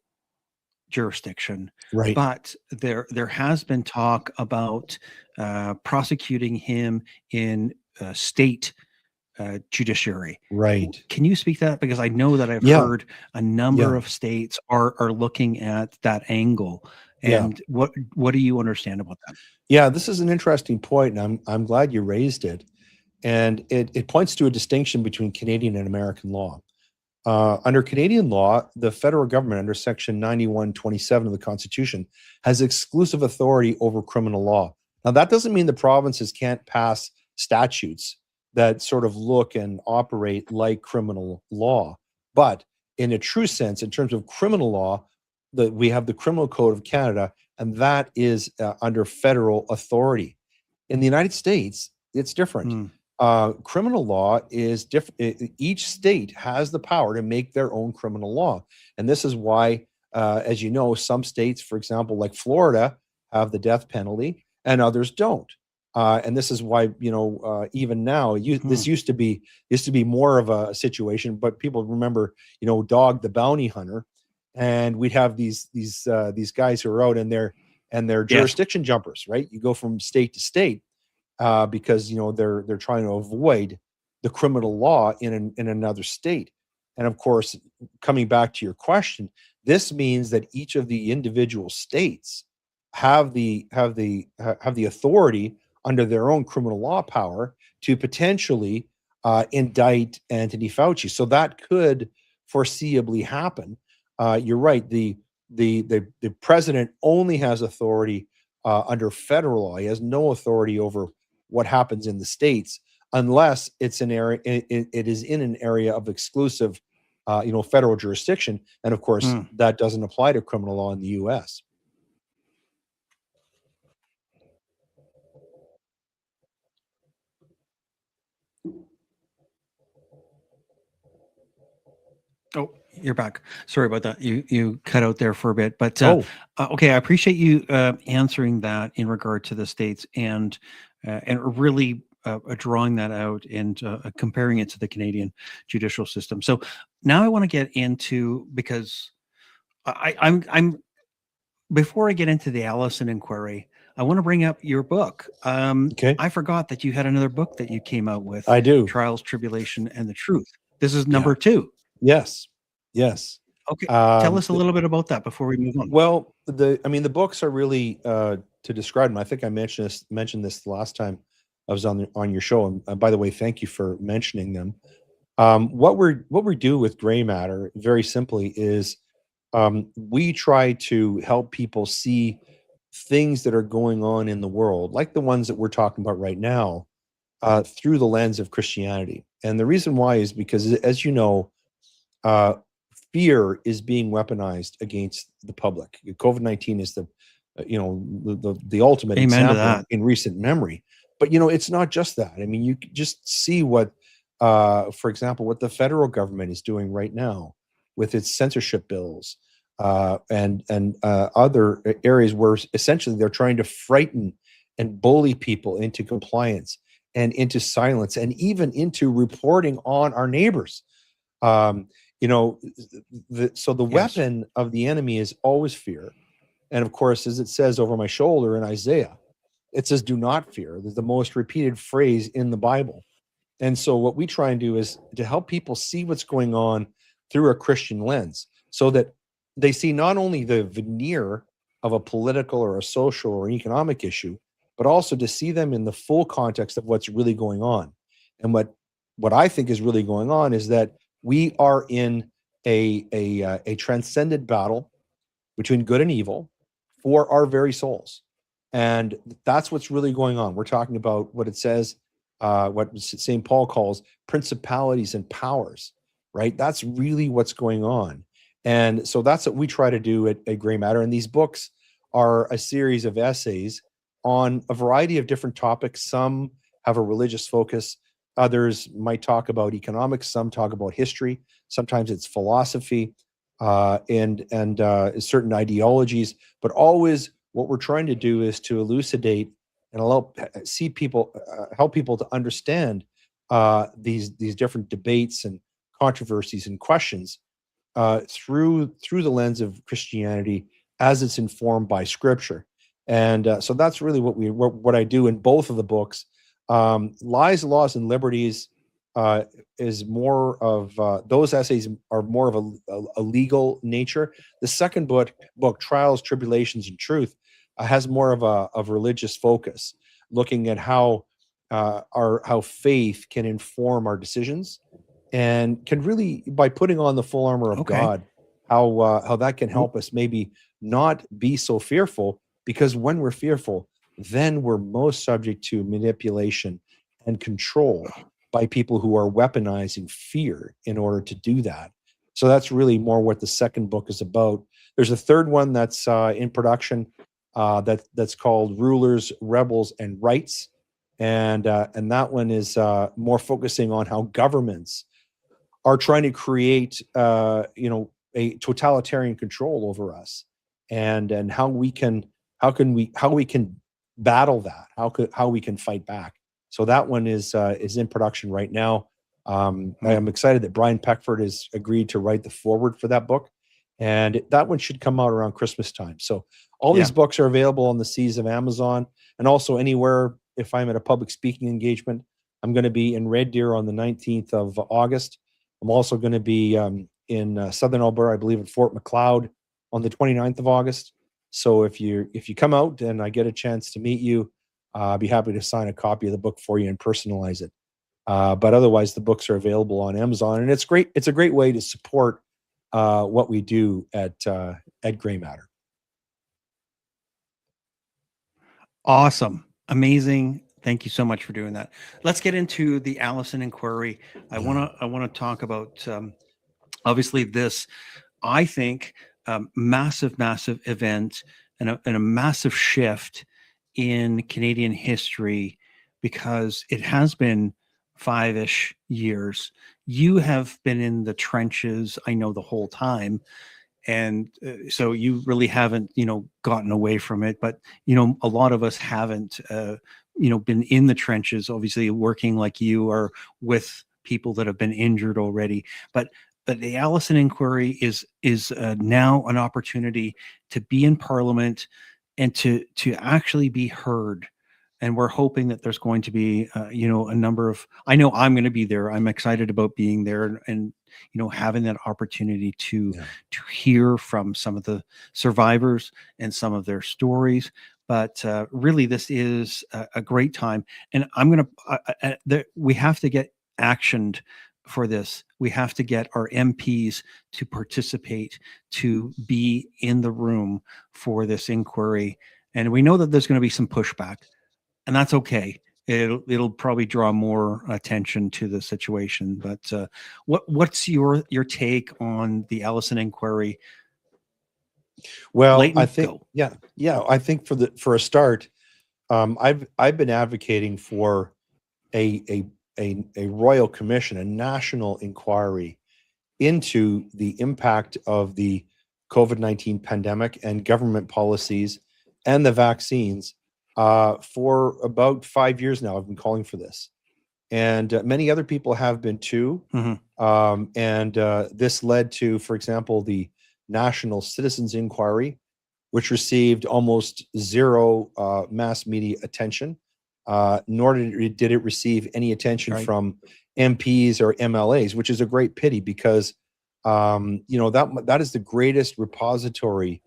jurisdiction, right? But there has been talk about prosecuting him in state judiciary, right? Can you speak to that? Because I know that I've heard a number of states are looking at that angle. And what do you understand about that? Yeah, this is an interesting point, and I'm glad you raised it. And it points to a distinction between Canadian and American law. Under Canadian law, the federal government, under Section 9127 of the Constitution, has exclusive authority over criminal law. Now, that doesn't mean the provinces can't pass statutes that sort of look and operate like criminal law. But in a true sense, in terms of criminal law, we have the Criminal Code of Canada, and that is under federal authority. In the United States, it's different. Criminal law is different. Each state has the power to make their own criminal law. And this is why, as you know, some states, for example, like Florida, have the death penalty and others don't. And this is why, even now, this used to be more of a situation, but people remember, Dog the Bounty Hunter, and we'd have these guys who are out and they're jurisdiction jumpers, right? You go from state to state. Because they're trying to avoid the criminal law in another state, and of course, coming back to your question, this means that each of the individual states have the authority under their own criminal law power to potentially indict Anthony Fauci. So that could foreseeably happen. You're right. The president only has authority under federal law. He has no authority over what happens in the states, unless it's an area, it is in an area of exclusive, federal jurisdiction. And of course, that doesn't apply to criminal law in the U.S. Oh, you're back. Sorry about that. You cut out there for a bit, but okay. I appreciate you answering that in regard to the states and really drawing that out and comparing it to the Canadian judicial system. So now I want to get into, because I'm before I get into the Allison Inquiry, I want to bring up your book. Okay. I forgot that you had another book that you came out with. I do. Trials, Tribulation, and the Truth. This is number 2. Yes. Okay. Tell us a little bit about that before we move on. Well, the books are really to describe them. I think I mentioned this the last time I was on your show. And by the way, thank you for mentioning them. What we do with Gray Matter, very simply, is we try to help people see things that are going on in the world, like the ones that we're talking about right now, through the lens of Christianity. And the reason why is because, as you know, fear is being weaponized against the public. COVID-19 is the ultimate example in recent memory. But it's not just that. I mean, you just see what, for example, what the federal government is doing right now with its censorship bills, and other areas where essentially they're trying to frighten and bully people into compliance and into silence and even into reporting on our neighbors. So the Yes. weapon of the enemy is always fear. And of course, as it says over my shoulder in Isaiah, it says, "Do not fear." There's the most repeated phrase in the Bible. And so what we try and do is to help people see what's going on through a Christian lens, so that they see not only the veneer of a political or a social or economic issue, but also to see them in the full context of what's really going on. And what I think is really going on is that we are in a transcendent battle between good and evil for our very souls. And that's what's really going on. We're talking about what it says, what St. Paul calls principalities and powers, right? That's really what's going on. And so that's what we try to do at Grey Matter. And these books are a series of essays on a variety of different topics. Some have a religious focus. Others might talk about economics. Some talk about history. Sometimes it's philosophy, and certain ideologies. But always what we're trying to do is to elucidate and help people to understand these different debates and controversies and questions through the lens of Christianity as it's informed by Scripture. And so that's really what I do in both of the books. Lies, Laws, and Liberties is more of those essays are more of a legal nature. The second book, Trials, Tribulations, and Truth, has more of a religious focus, looking at how faith can inform our decisions, and can really, by putting on the full armor of God, how that can help us maybe not be so fearful, because when we're fearful, then we're most subject to manipulation and control by people who are weaponizing fear in order to do that. So that's really more what the second book is about. There's a third one that's in production, that's called Rulers, Rebels, and Rights, and that one is more focusing on how governments are trying to create a totalitarian control over us, and how we can battle that, how we can fight back. So that one is in production right now. I'm excited that Brian Peckford has agreed to write the foreword for that book, and that one should come out around Christmas time. So all these books are available on the seas of Amazon, and also anywhere. If I'm at a public speaking engagement, I'm going to be in Red Deer on the 19th of August. I'm also going to be in Southern Alberta, I believe, at Fort Macleod on the 29th of August. So if you come out and I get a chance to meet you, I'll be happy to sign a copy of the book for you and personalize it. But otherwise, the books are available on Amazon, and it's great. It's a great way to support what we do at Grey Matter. Awesome. Amazing. Thank you so much for doing that. Let's get into the Allison Inquiry. I want to talk about obviously this, I think, massive event and a massive shift in Canadian history, because it has been 5-ish years. You have been in the trenches, I know, the whole time. And so you really haven't, gotten away from it. But, a lot of us haven't, been in the trenches, obviously working like you are with people that have been injured already. But the Allison Inquiry is now an opportunity to be in Parliament and to actually be heard. And we're hoping that there's going to be, a number of, I know I'm going to be there. I'm excited about being there and having that opportunity to hear from some of the survivors and some of their stories. But really, this is a great time. And I'm going to, we have to get actioned for this. We have to get our MPs to participate, to be in the room for this inquiry. And we know that there's going to be some pushback. And that's okay. It'll probably draw more attention to the situation. But what's your take on the Allison Inquiry? Well, Leighton, I think, go. I think for a start, I've been advocating for a royal commission, a national inquiry into the impact of the COVID-19 pandemic and government policies and the vaccines for about 5 years now. I've been calling for this, and many other people have been too. This led to, for example, the National Citizens Inquiry, which received almost zero mass media attention, nor did it receive any attention from MPs or MLAs, which is a great pity because that is the greatest repository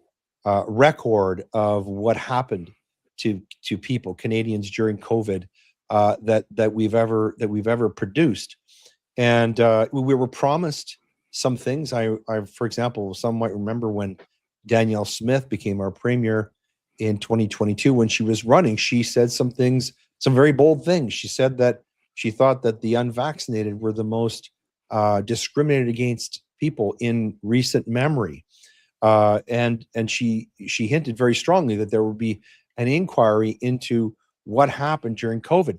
record of what happened to people, Canadians, during COVID that we've ever produced. And we were promised some things. I, for example, some might remember when Danielle Smith became our premier in 2022, when she was running, she said some things, some very bold things. She said that she thought that the unvaccinated were the most discriminated against people in recent memory. And she hinted very strongly that there would be an inquiry into what happened during COVID.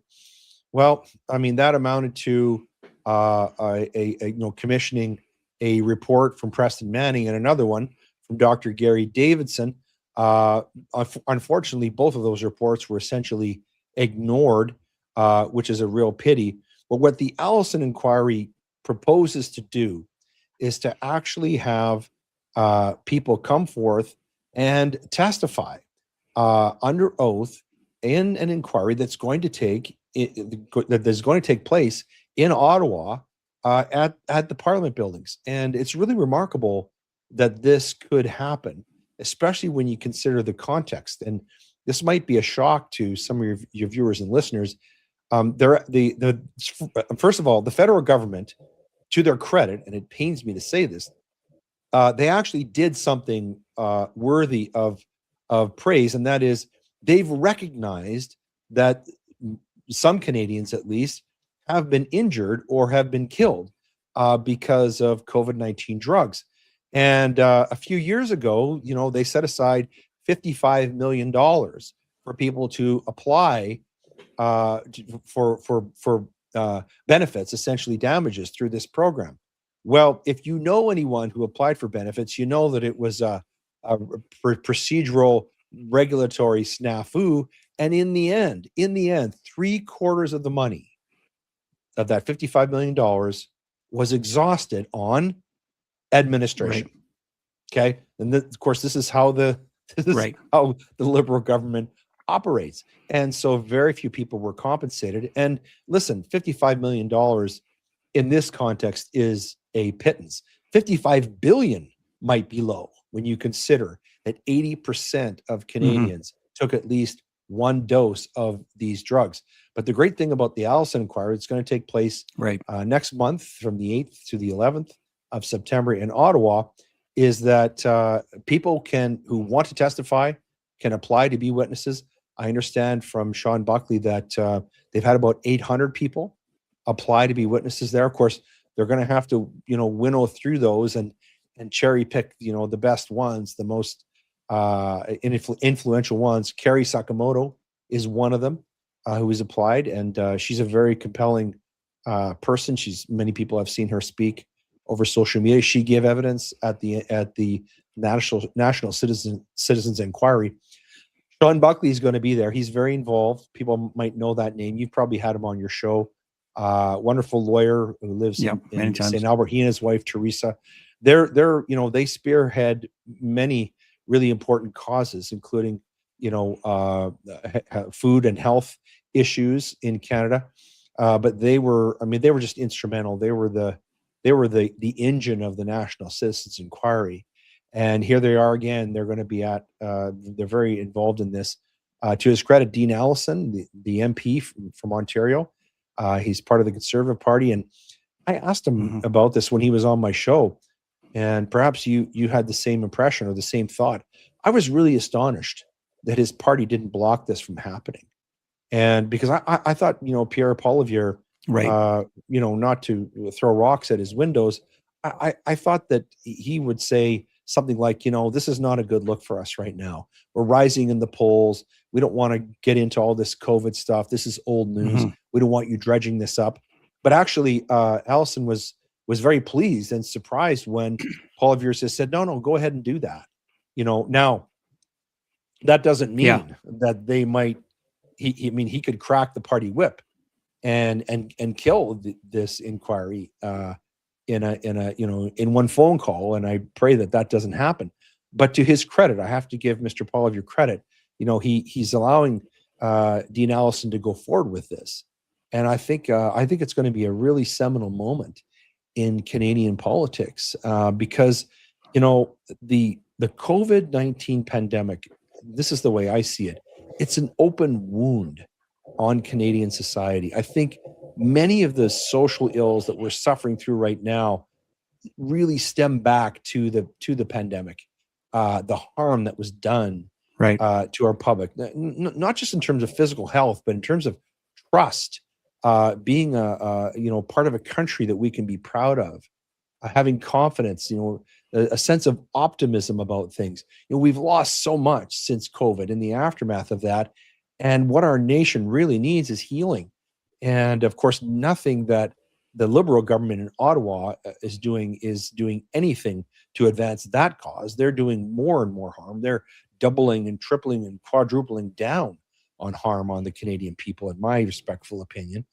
Well, I mean, that amounted to commissioning a report from Preston Manning and another one from Dr. Gary Davidson. Unfortunately, both of those reports were essentially ignored, which is a real pity. But what the Allison Inquiry proposes to do is to actually have people come forth and testify under oath in an inquiry that's going to take place in Ottawa at the Parliament buildings. And it's really remarkable that this could happen, especially when you consider the context. And this might be a shock to some of your viewers and listeners. First of all, the federal government, to their credit, and it pains me to say this, they actually did something worthy of praise, and that is they've recognized that some Canadians, at least, have been injured or have been killed because of COVID-19 drugs. And a few years ago, they set aside $55 million for people to apply for benefits, essentially damages, through this program. Well, if you know anyone who applied for benefits, you know that it was a procedural regulatory snafu. And in the end, 3/4 of the money of that $55 million was exhausted on administration. Okay. And of course, this is how the Liberal government operates. And so very few people were compensated. And listen, $55 million in this context is a pittance. $55 billion might be low when you consider that 80% of Canadians took at least one dose of these drugs. But the great thing about the Allison Inquiry, it's going to take place next month from the 8th to the 11th of September in Ottawa, is that people who want to testify can apply to be witnesses. I understand from Sean Buckley that they've had about 800 people apply to be witnesses there. Of course, they're going to have to, winnow through those and cherry pick, the best ones, the most influential ones. Carrie Sakamoto is one of them who has applied, and she's a very compelling person. Many people have seen her speak over social media. She gave evidence at the National Citizens Inquiry. Sean Buckley is going to be there. He's very involved. People might know that name. You've probably had him on your show. Wonderful lawyer who lives in St. Albert. He and his wife Teresa. They spearhead many really important causes, including food and health issues in Canada. But they were just instrumental. They were the engine of the National Citizens Inquiry. And here they are again. They're going to be they're very involved in this. To his credit, Dean Allison, the MP from Ontario, he's part of the Conservative Party. And I asked him about this when he was on my show. And perhaps you had the same impression or the same thought. I was really astonished that his party didn't block this from happening. And because I thought, Pierre Poilievre, not to throw rocks at his windows, I thought that he would say something like, this is not a good look for us right now. We're rising in the polls. We don't want to get into all this COVID stuff. This is old news. We don't want you dredging this up. But actually, Allison was very pleased and surprised when Poilievre has said, no, go ahead and do that. Now that doesn't mean that they might. He could crack the party whip and kill this inquiry in one phone call. And I pray that doesn't happen. But to his credit, I have to give Mr. Poilievre credit. He's allowing Dean Allison to go forward with this. And I think it's going to be a really seminal moment in Canadian politics because, the COVID-19 pandemic, this is the way I see it. It's an open wound on Canadian society. I think many of the social ills that we're suffering through right now really stem back to the pandemic, the harm that was done to our public, not just in terms of physical health, but in terms of trust, being a part of a country that we can be proud of, having confidence, a sense of optimism about things. We've lost so much since COVID in the aftermath of that. And what our nation really needs is healing. And of course, nothing that the Liberal government in Ottawa is doing anything to advance that cause. They're doing more and more harm. They're doubling and tripling and quadrupling down on harm on the Canadian people, in my respectful opinion.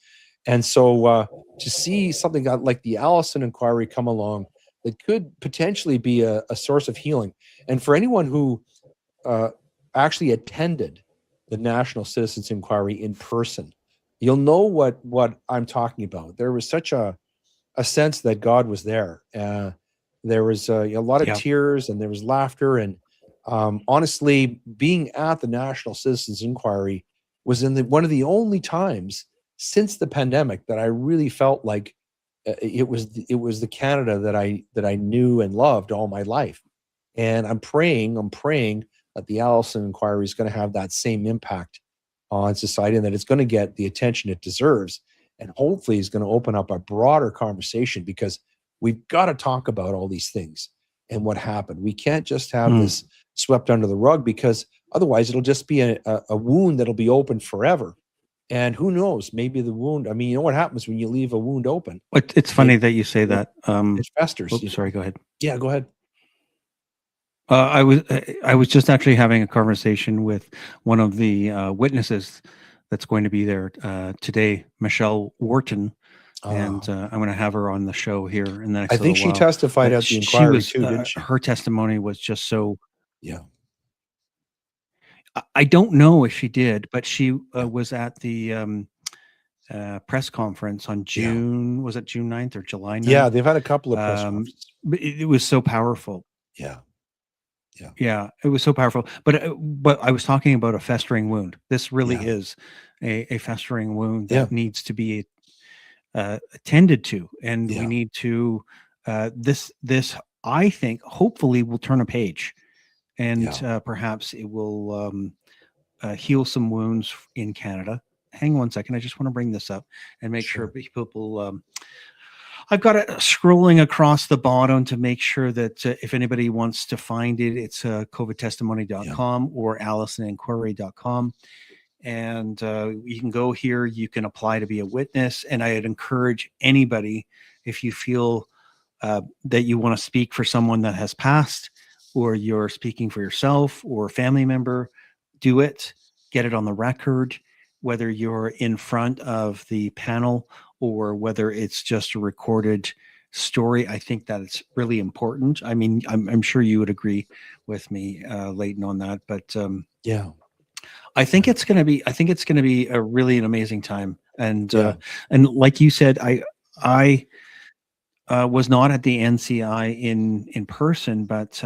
And so to see something like the Allison Inquiry come along that could potentially be a source of healing. And for anyone who actually attended the National Citizens Inquiry in person, you'll know what I'm talking about. There was such a sense that God was there. There was a lot of tears and there was laughter. And honestly, being at the National Citizens Inquiry was one of the only times since the pandemic that I really felt like it was the Canada that I knew and loved all my life. And I'm praying that the Allison Inquiry is going to have that same impact on society and that it's going to get the attention it deserves. And hopefully is going to open up a broader conversation because we've got to talk about all these things and what happened. We can't just have this swept under the rug because otherwise it'll just be a wound that'll be open forever. And who knows, maybe the wound, you know what happens when you leave a wound open? It's funny that you say that. It festers. Oops, sorry, go ahead. Yeah, go ahead. I was just actually having a conversation with one of the witnesses that's going to be there today, Michelle Wharton, and I'm going to have her on the show here in the next. I think she testified at the inquiry too, didn't she? Her testimony was just so. Yeah. I don't know if she did, but she was at the press conference on June. Was it June 9th or July 9th? Yeah, they've had a couple of press conferences. It was so powerful. Yeah, it was so powerful. But I was talking about a festering wound. This really is a festering wound that needs to be attended to, and we need to. This I think hopefully will turn a page, and perhaps it will heal some wounds in Canada. Hang on one second. I just want to bring this up and make sure people. I've got it scrolling across the bottom to make sure that if anybody wants to find it, it's covidtestimony.com or AllisonInquiry.com. And you can go here. You can apply to be a witness. And I'd encourage anybody, if you feel that you want to speak for someone that has passed, or you're speaking for yourself or a family member, do it. Get it on the record, whether you're in front of the panel or whether it's just a recorded story. I think that it's really important. I mean, I'm sure you would agree with me, Leighton, on that. But I think it's going to be a really an amazing time. And like you said, I was not at the NCI in person, but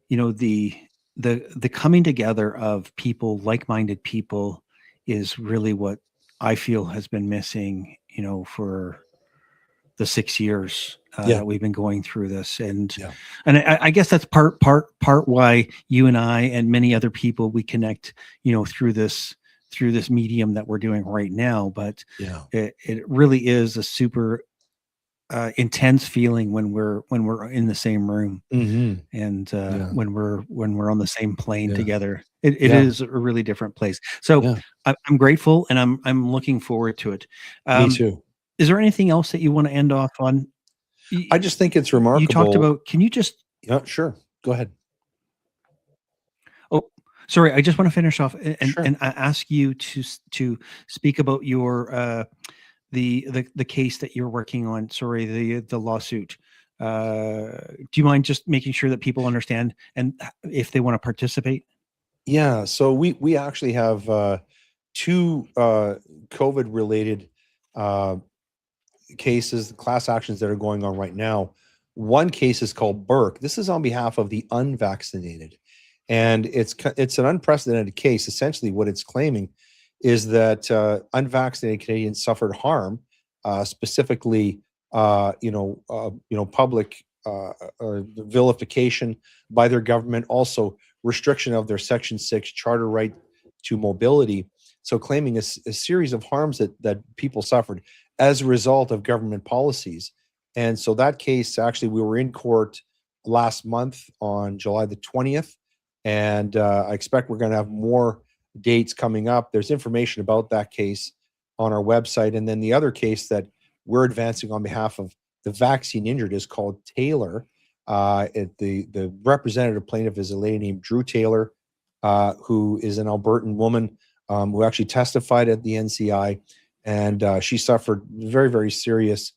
the coming together of people, like-minded people, is really what I feel has been missing, for the 6 years that we've been going through this. And I guess that's part why you and I and many other people, we connect, through this medium that we're doing right now. But it really is a super intense feeling when we're in the same room, Mm-hmm. and Yeah. when we're on the same plane Yeah. together. It Yeah. is a really different place. So Yeah. I'm grateful, and I'm looking forward to it. Me too. Is there anything else that you want to end off on? I just think it's You talked remarkable. about. Can you just? Yeah, sure. Go ahead. Oh, sorry. I just want to finish off and Sure. and I ask you to speak about your the case that you're working on. Sorry, the lawsuit. Do you mind just making sure that people understand and if they want to participate? Yeah. So we actually have two COVID related cases, class actions that are going on right now. One case is called Burke. This is on behalf of the unvaccinated, and it's an unprecedented case. Essentially, what it's claiming is that unvaccinated Canadians suffered harm, specifically, public vilification by their government, also restriction of their Section 6 charter right to mobility. So, claiming a series of harms that people suffered as a result of government policies. And so that case, actually, we were in court last month on July the 20th. And I expect we're going to have more dates coming up. There's information about that case on our website. And then the other case that we're advancing on behalf of the vaccine injured is called Taylor. The representative plaintiff is a lady named Drew Taylor, who is an Albertan woman who actually testified at the NCI. And she suffered very, very serious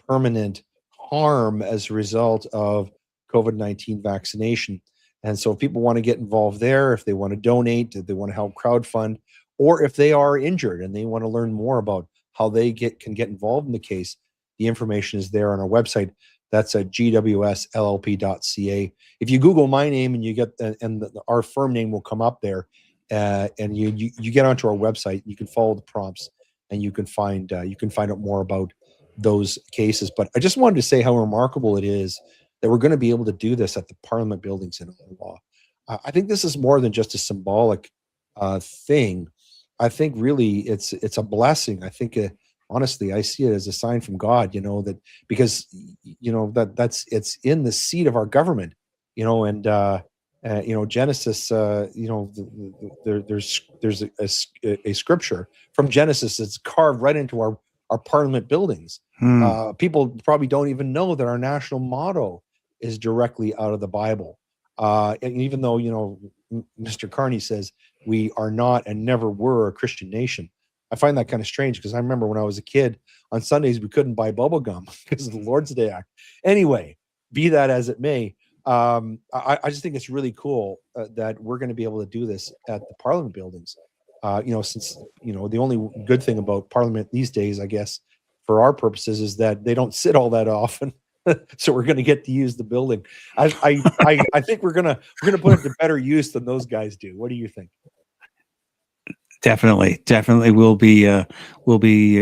permanent harm as a result of COVID-19 vaccination. And so if people want to get involved there, if they want to donate, if they want to help crowdfund, or if they are injured and they want to learn more about how they can get involved in the case, the information is there on our website. That's at gwsllp.ca. If you Google my name and you get our firm name will come up there, and you get onto our website, you can follow the prompts and you can find out more about those cases. But I just wanted to say how remarkable it is that we're going to be able to do this at the Parliament buildings in Ottawa. I think this is more than just a symbolic thing. I think really it's a blessing. I think honestly, I see it as a sign from God. That because that's it's in the seat of our government. And Genesis. There's a scripture from Genesis that's carved right into our Parliament buildings. People probably don't even know that our national motto is directly out of the Bible. And even though, Mr. Carney says we are not and never were a Christian nation, I find that kind of strange because I remember when I was a kid, on Sundays, we couldn't buy bubble gum because of the Lord's Day Act. Anyway, be that as it may, I just think it's really cool that we're going to be able to do this at the Parliament buildings. Since, the only good thing about Parliament these days, I guess, for our purposes, is that they don't sit all that often. So we're going to get to use the building. I think we're going to put it to better use than those guys do. What do you think? Definitely. We'll be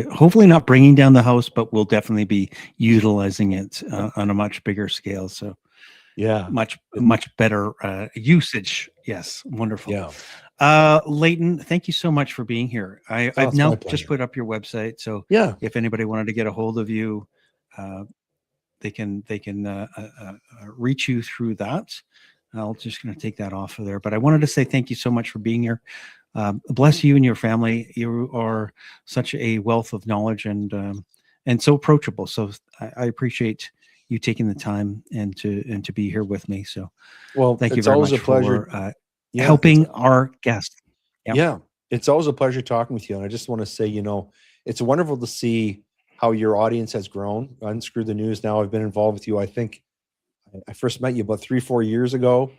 hopefully not bringing down the house, but we'll definitely be utilizing it on a much bigger scale. So yeah, much better usage. Yes, wonderful. Yeah. Leighton, thank you so much for being here. I've now just put up your website, so yeah, if anybody wanted to get a hold of you, they can reach you through that. I'll just going to take that off of there. But I wanted to say thank you so much for being here. Bless you and your family. You are such a wealth of knowledge and so approachable. So I appreciate you taking the time and to be here with me. So, well, thank you very much for helping our guest. Yep. Yeah, it's always a pleasure talking with you. And I just want to say, it's wonderful to see how your audience has grown. Unscrew the News. Now I've been involved with you. I think I first met you about 3-4 years ago,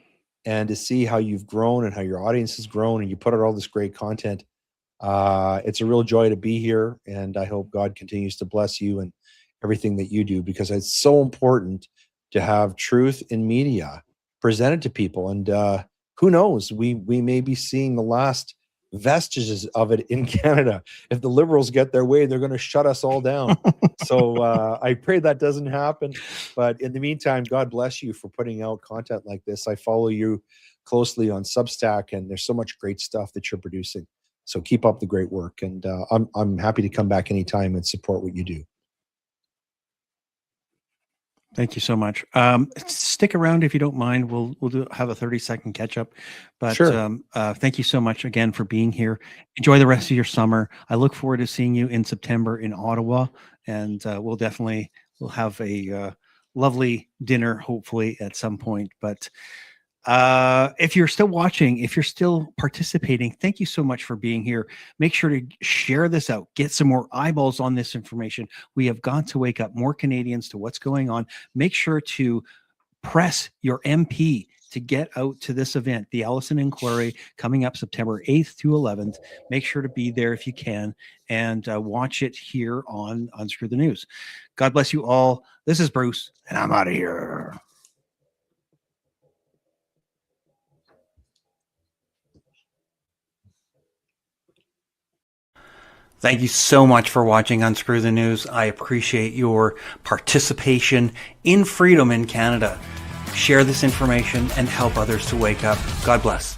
and to see how you've grown and how your audience has grown and you put out all this great content. It's a real joy to be here. And I hope God continues to bless you and everything that you do, because it's so important to have truth in media presented to people. And who knows, we may be seeing the last vestiges of it in Canada. If the Liberals get their way, they're going to shut us all down. So I pray that doesn't happen. But in the meantime, God bless you for putting out content like this. I follow you closely on Substack, and there's so much great stuff that you're producing. So keep up the great work. And I'm happy to come back anytime and support what you do. Thank you so much. Stick around if you don't mind. We'll have a 30-second catch up. But Sure. thank you so much again for being here. Enjoy the rest of your summer. I look forward to seeing you in September in Ottawa, and we'll have a lovely dinner hopefully at some point. But if you're still watching, if you're still participating, thank you so much for being here. Make sure to share this out, get some more eyeballs on this information. We have got to wake up more Canadians to what's going on. Make sure to press your MP to get out to this event, the Allison Inquiry, coming up September 8th to 11th. Make sure to be there if you can, and watch it here on Unscrew the News. God bless you all. This is Bruce, and I'm out of here. Thank you so much for watching Unscrew the News. I appreciate your participation in freedom in Canada. Share this information and help others to wake up. God bless.